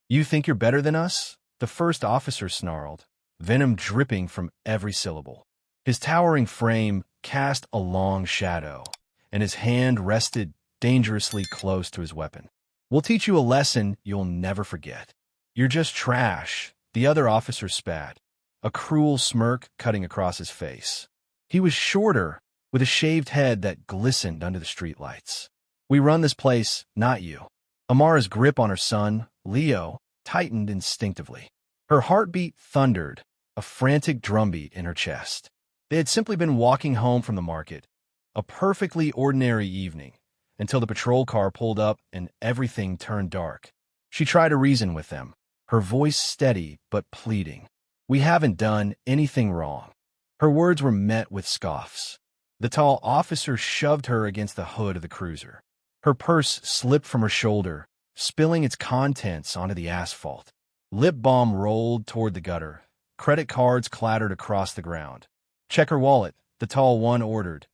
You think you're better than us? The first officer snarled, venom dripping from every syllable. His towering frame cast a long shadow, and his hand rested dangerously close to his weapon. We'll teach you a lesson you'll never forget. You're just trash, the other officer spat, a cruel smirk cutting across his face. He was shorter, with a shaved head that glistened under the streetlights. We run this place, not you. Amara's grip on her son, Leo, tightened instinctively. Her heartbeat thundered, a frantic drumbeat in her chest. They had simply been walking home from the market, a perfectly ordinary evening, until the patrol car pulled up and everything turned dark. She tried to reason with them, her voice steady but pleading. We haven't done anything wrong. Her words were met with scoffs. The tall officer shoved her against the hood of the cruiser. Her purse slipped from her shoulder, spilling its contents onto the asphalt. Lip balm rolled toward the gutter. Credit cards clattered across the ground. Check her wallet, the tall one ordered.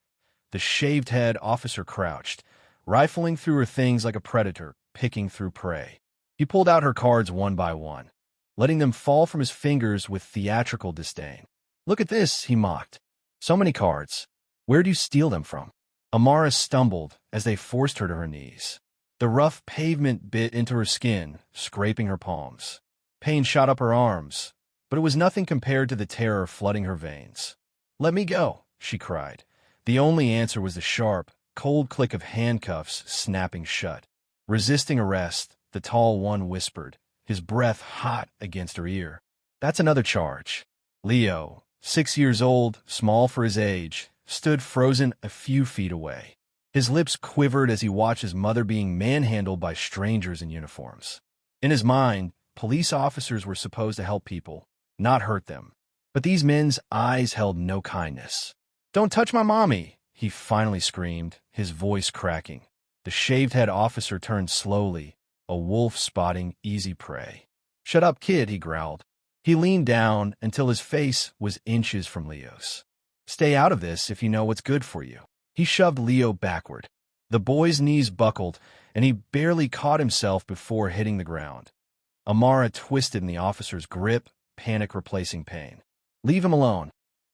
The shaved-head officer crouched, rifling through her things like a predator, picking through prey. He pulled out her cards one by one, letting them fall from his fingers with theatrical disdain. Look at this, he mocked. So many cards. Where do you steal them from? Amara stumbled as they forced her to her knees. The rough pavement bit into her skin, scraping her palms. Pain shot up her arms, but it was nothing compared to the terror flooding her veins. Let me go, she cried. The only answer was the sharp, cold click of handcuffs snapping shut. Resisting arrest, the tall one whispered, his breath hot against her ear. That's another charge. Leo, 6 years old, small for his age, stood frozen a few feet away. His lips quivered as he watched his mother being manhandled by strangers in uniforms. In his mind, police officers were supposed to help people, not hurt them. But these men's eyes held no kindness. Don't touch my mommy, he finally screamed, his voice cracking. The shaved-head officer turned slowly, a wolf spotting easy prey. Shut up, kid, he growled. He leaned down until his face was inches from Leo's. Stay out of this if you know what's good for you. He shoved Leo backward. The boy's knees buckled, and he barely caught himself before hitting the ground. Amara twisted in the officer's grip, panic replacing pain. Leave him alone.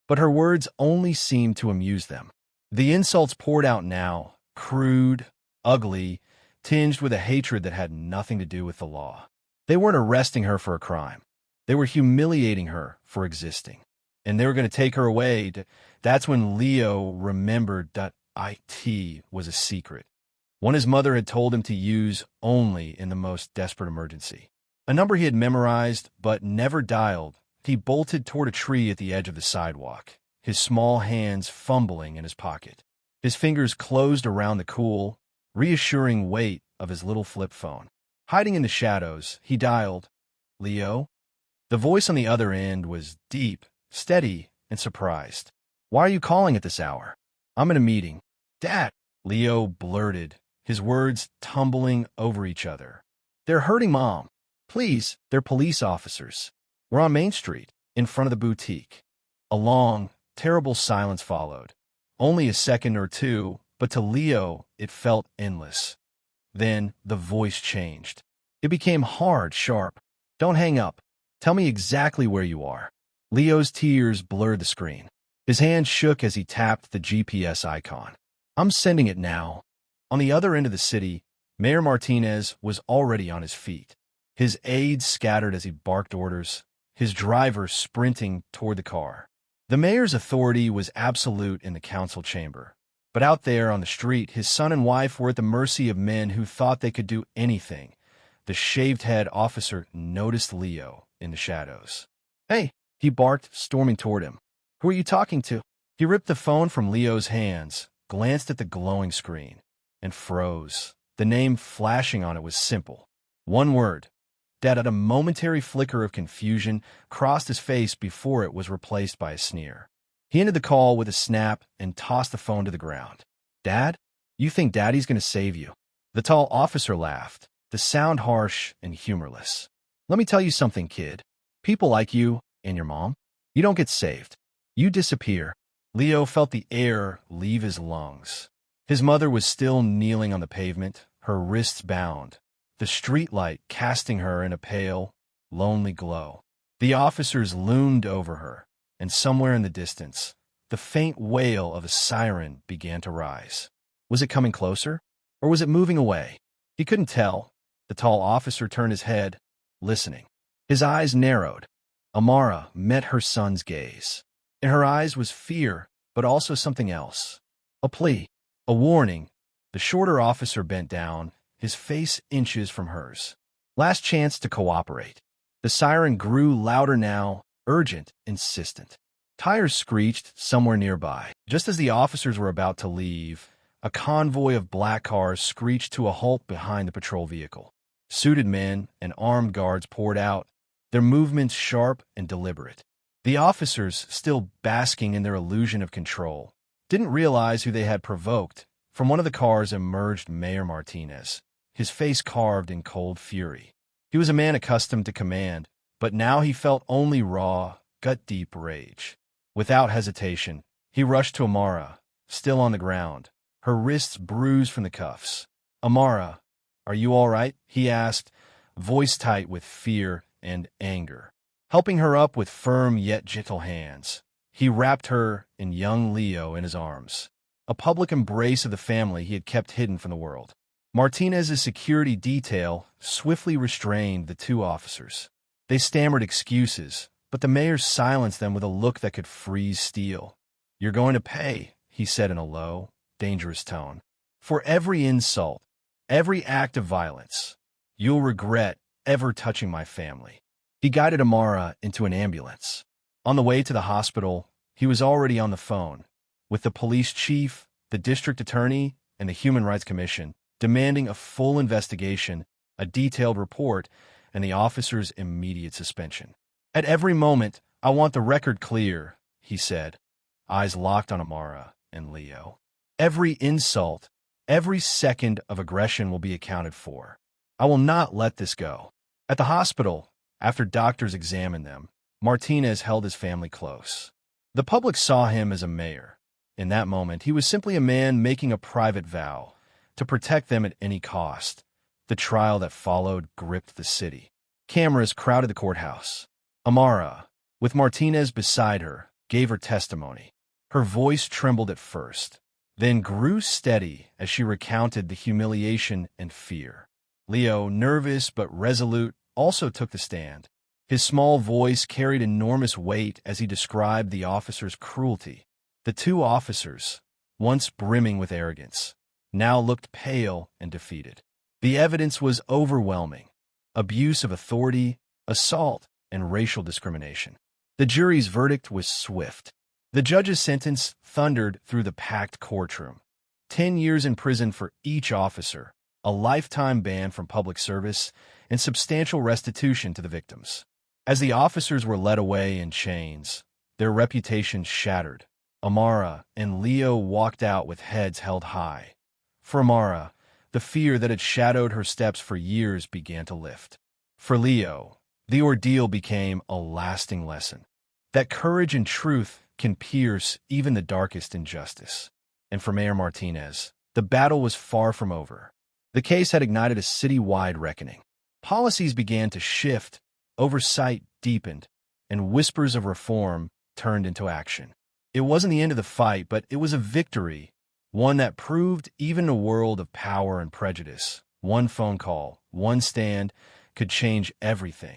But her words only seemed to amuse them. The insults poured out now, crude, ugly, tinged with a hatred that had nothing to do with the law. They weren't arresting her for a crime. They were humiliating her for existing. And they were going to take her away. That's when Leo remembered that IT was a secret, one his mother had told him to use only in the most desperate emergency. A number he had memorized but never dialed. He bolted toward a tree at the edge of the sidewalk, his small hands fumbling in his pocket. His fingers closed around the cool, reassuring weight of his little flip phone. Hiding in the shadows, he dialed, Leo? The voice on the other end was deep, steady, and surprised. Why are you calling at this hour? I'm in a meeting. Dad, Leo blurted, his words tumbling over each other. They're hurting Mom. Please, they're police officers. We're on Main Street, in front of the boutique. A long, terrible silence followed. Only a second or two, but to Leo, it felt endless. Then the voice changed. It became hard, sharp. Don't hang up. Tell me exactly where you are. Leo's tears blurred the screen. His hand shook as he tapped the GPS icon. I'm sending it now. On the other end of the city, Mayor Martinez was already on his feet. His aides scattered as he barked orders, his driver sprinting toward the car. The mayor's authority was absolute in the council chamber. But out there on the street, his son and wife were at the mercy of men who thought they could do anything. The shaved-head officer noticed Leo in the shadows. Hey, he barked, storming toward him. Who are you talking to? He ripped the phone from Leo's hands, glanced at the glowing screen, and froze. The name flashing on it was simple. One word. That, at a momentary flicker of confusion, crossed his face before it was replaced by a sneer. He ended the call with a snap and tossed the phone to the ground. Dad? You think Daddy's going to save you? The tall officer laughed, the sound harsh and humorless. Let me tell you something, kid. People like you and your mom, you don't get saved. You disappear. Leo felt the air leave his lungs. His mother was still kneeling on the pavement, her wrists bound, the streetlight casting her in a pale, lonely glow. The officers loomed over her, and somewhere in the distance, the faint wail of a siren began to rise. Was it coming closer, or was it moving away? He couldn't tell. The tall officer turned his head, listening. His eyes narrowed. Amara met her son's gaze. In her eyes was fear, but also something else. A plea, a warning. The shorter officer bent down, his face inches from hers. Last chance to cooperate. The siren grew louder now, urgent, insistent. Tires screeched somewhere nearby. Just as the officers were about to leave, a convoy of black cars screeched to a halt behind the patrol vehicle. Suited men and armed guards poured out, their movements sharp and deliberate. The officers, still basking in their illusion of control, didn't realize who they had provoked. From one of the cars emerged Mayor Martinez, his face carved in cold fury. He was a man accustomed to command, but now he felt only raw, gut-deep rage. Without hesitation, he rushed to Amara, still on the ground, her wrists bruised from the cuffs. "Amara, are you all right?" he asked, voice tight with fear and anger. Helping her up with firm yet gentle hands, he wrapped her and young Leo in his arms, a public embrace of the family he had kept hidden from the world. Martinez's security detail swiftly restrained the two officers. They stammered excuses, but the mayor silenced them with a look that could freeze steel. "You're going to pay," he said in a low, dangerous tone. "For every insult, every act of violence, you'll regret ever touching my family." He guided Amara into an ambulance. On the way to the hospital, he was already on the phone with the police chief, the district attorney, and the Human Rights Commission, demanding a full investigation, a detailed report, and the officer's immediate suspension. "At every moment, I want the record clear," he said, eyes locked on Amara and Leo. "Every insult, every second of aggression will be accounted for. I will not let this go." At the hospital, after doctors examined them, Martinez held his family close. The public saw him as a mayor. In that moment, he was simply a man making a private vow to protect them at any cost. The trial that followed gripped the city. Cameras crowded the courthouse. Amara, with Martinez beside her, gave her testimony. Her voice trembled at first, then grew steady as she recounted the humiliation and fear. Leo, nervous but resolute, also took the stand. His small voice carried enormous weight as he described the officer's cruelty. The two officers, once brimming with arrogance, now looked pale and defeated. The evidence was overwhelming: abuse of authority, assault, and racial discrimination. The jury's verdict was swift. The judge's sentence thundered through the packed courtroom. 10 years in prison for each officer, a lifetime ban from public service, and substantial restitution to the victims. As the officers were led away in chains, their reputations shattered, Amara and Leo walked out with heads held high. For Amara, the fear that had shadowed her steps for years began to lift. For Leo, the ordeal became a lasting lesson that courage and truth can pierce even the darkest injustice. And for Mayor Martinez, the battle was far from over. The case had ignited a city-wide reckoning. Policies began to shift, oversight deepened, and whispers of reform turned into action. It wasn't the end of the fight, but it was a victory, one that proved even in a world of power and prejudice, one phone call, one stand, could change everything.